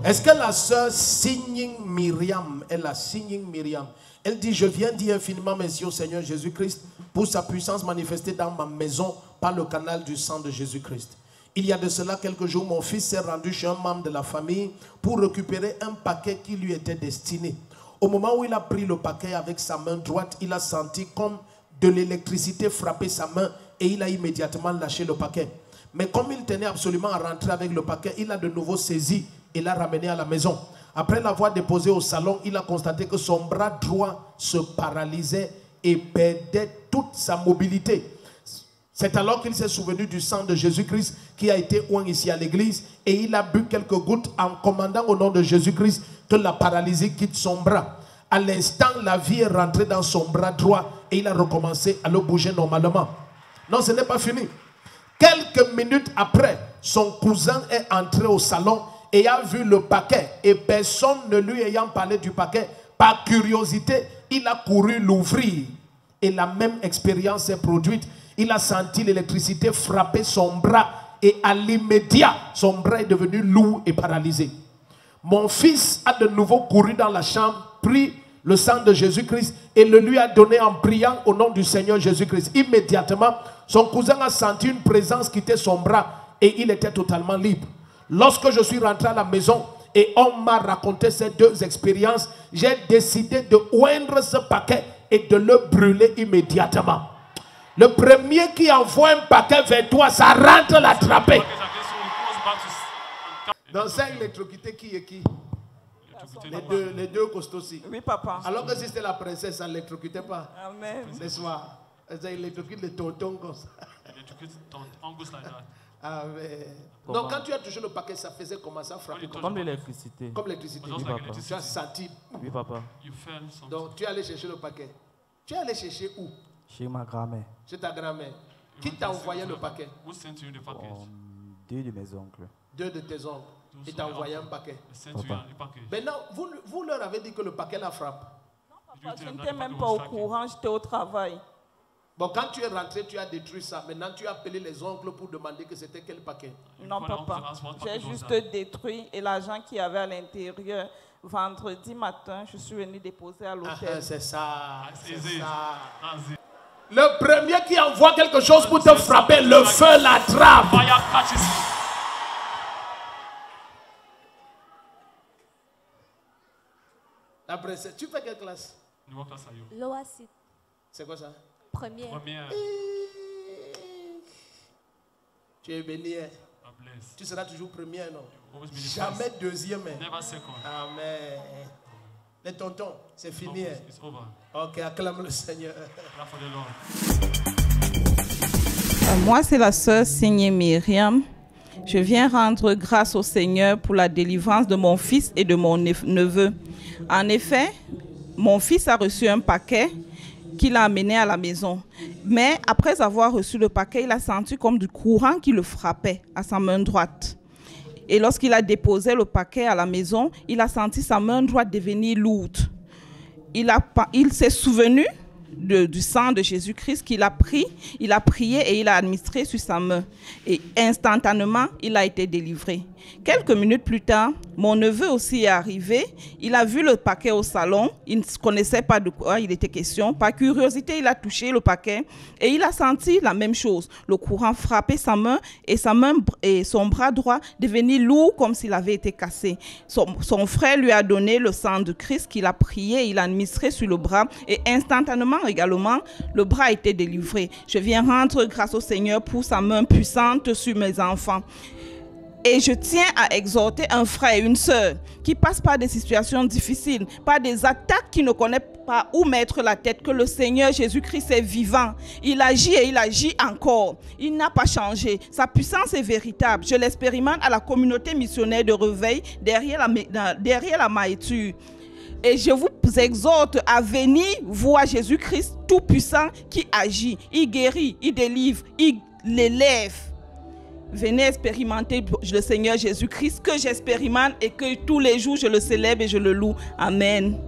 Est-ce que la sœur Singing Myriam est la Singing Myriam? Elle dit, je viens dire infiniment merci au Seigneur Jésus-Christ pour sa puissance manifestée dans ma maison par le canal du sang de Jésus-Christ. Il y a de cela quelques jours, mon fils s'est rendu chez un membre de la famille pour récupérer un paquet qui lui était destiné. Au moment où il a pris le paquet avec sa main droite, il a senti comme de l'électricité frapper sa main et il a immédiatement lâché le paquet. Mais comme il tenait absolument à rentrer avec le paquet, il a de nouveau saisi et l'a ramené à la maison. Après l'avoir déposé au salon, il a constaté que son bras droit se paralysait et perdait toute sa mobilité. C'est alors qu'il s'est souvenu du sang de Jésus-Christ qui a été oint ici à l'église et il a bu quelques gouttes en commandant au nom de Jésus-Christ que la paralysie quitte son bras. À l'instant, la vie est rentrée dans son bras droit et il a recommencé à le bouger normalement. Non, ce n'est pas fini. Quelques minutes après, son cousin est entré au salon et a vu le paquet. Et personne ne lui ayant parlé du paquet, par curiosité, il a couru l'ouvrir. Et la même expérience s'est produite. Il a senti l'électricité frapper son bras et à l'immédiat, son bras est devenu lourd et paralysé. Mon fils a de nouveau couru dans la chambre, pris le sang de Jésus-Christ et le lui a donné en priant au nom du Seigneur Jésus-Christ. Immédiatement, son cousin a senti une présence quitter son bras et il était totalement libre. Lorsque je suis rentré à la maison et on m'a raconté ces deux expériences, j'ai décidé de oindre ce paquet et de le brûler immédiatement. Le premier qui envoie un paquet vers toi, ça rentre l'attraper. Donc c'est électrocuté qui est qui? Les deux costauds aussi. Oui, papa. Alors que si c'était la princesse, ça ne l'électrocutait pas. Amen. N'est-ce pas? Ça électrocute les tontons comme ça. Amen. Donc quand tu as touché le paquet, ça faisait comment? Ça frappait comme l'électricité. Comme l'électricité. Oui, papa. Tu as senti. Oui, papa. Donc tu es allé chercher le paquet. Tu es allé chercher où? Chez ma grand-mère. Chez ta grand-mère. Qui t'a envoyé le paquet? Deux de mes oncles. Deux de tes oncles. Ils t'ont envoyé un paquet. Papa. Maintenant, vous leur avez dit que le paquet la frappe. Papa, je n'étais même pas au courant, j'étais au travail. Bon, quand tu es rentré, tu as détruit ça. Maintenant, tu as appelé les oncles pour demander que c'était quel paquet? Non, papa. J'ai juste détruit et l'argent qu'il y avait à l'intérieur. Vendredi matin, je suis venu déposer à l'hôtel. C'est ça. C'est ça. Le premier qui envoie quelque chose pour te frapper, le feu l'attrape. Après, tu fais quelle classe? L'OASIT. C'est quoi ça? Première. Tu es béni. Tu seras toujours première, non? Jamais deuxième. Amen. Les tontons, c'est fini. Ok, acclame le Seigneur. Moi, c'est la sœur Singing Myriam. Je viens rendre grâce au Seigneur pour la délivrance de mon fils et de mon neveu. En effet, mon fils a reçu un paquet qu'il a amené à la maison. Mais après avoir reçu le paquet, il a senti comme du courant qui le frappait à sa main droite. Et lorsqu'il a déposé le paquet à la maison, il a senti sa main droite devenir lourde. Il s'est souvenu du sang de Jésus-Christ qu'il a pris, il a prié et il a administré sur sa main. Et instantanément, il a été délivré. Quelques minutes plus tard, mon neveu aussi est arrivé. Il a vu le paquet au salon. Il ne connaissait pas de quoi il était question. Par curiosité, il a touché le paquet et il a senti la même chose. Le courant frappait sa main et son bras droit devenait lourd comme s'il avait été cassé. Son frère lui a donné le sang de Christ qu'il a prié, il a administré sur le bras et instantanément également, le bras a été délivré. Je viens rendre grâce au Seigneur pour sa main puissante sur mes enfants. Et je tiens à exhorter un frère et une sœur qui passent par des situations difficiles, par des attaques qui ne connaissent pas où mettre la tête, que le Seigneur Jésus-Christ est vivant. Il agit et il agit encore. Il n'a pas changé. Sa puissance est véritable. Je l'expérimente à la communauté missionnaire de Réveil derrière la Maïture. Et je vous exhorte à venir voir Jésus-Christ tout-puissant qui agit. Il guérit, il délivre, il l'élève. Venez expérimenter le Seigneur Jésus-Christ que j'expérimente et que tous les jours je le célèbre et je le loue. Amen.